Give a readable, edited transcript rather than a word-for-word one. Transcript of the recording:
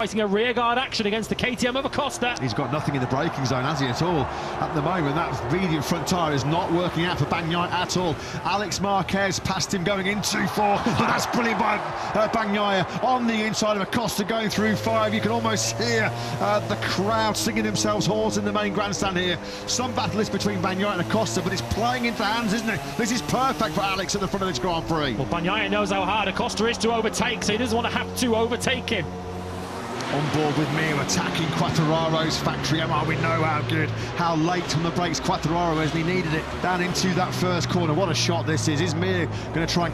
Fighting a rearguard action against the KTM of Acosta. He's got nothing in the braking zone, has he, at all? At the moment, that medium front tyre is not working out for Bagnaia at all. Alex Marquez passed him going in 2-4, but that's brilliant by Bagnaia on the inside of Acosta going through 5. You can almost hear the crowd singing themselves hoarse in the main grandstand here. Some battle is between Bagnaia and Acosta, but it's playing into hands, isn't it? This is perfect for Alex at the front of this Grand Prix. Well, Bagnaia knows how hard Acosta is to overtake, so he doesn't want to have to overtake him. On board with Mir, attacking Quartararo's factory. We know how good, how late on the brakes Quartararo is, and he needed it down into that first corner. What a shot this is. Is Mir going to try and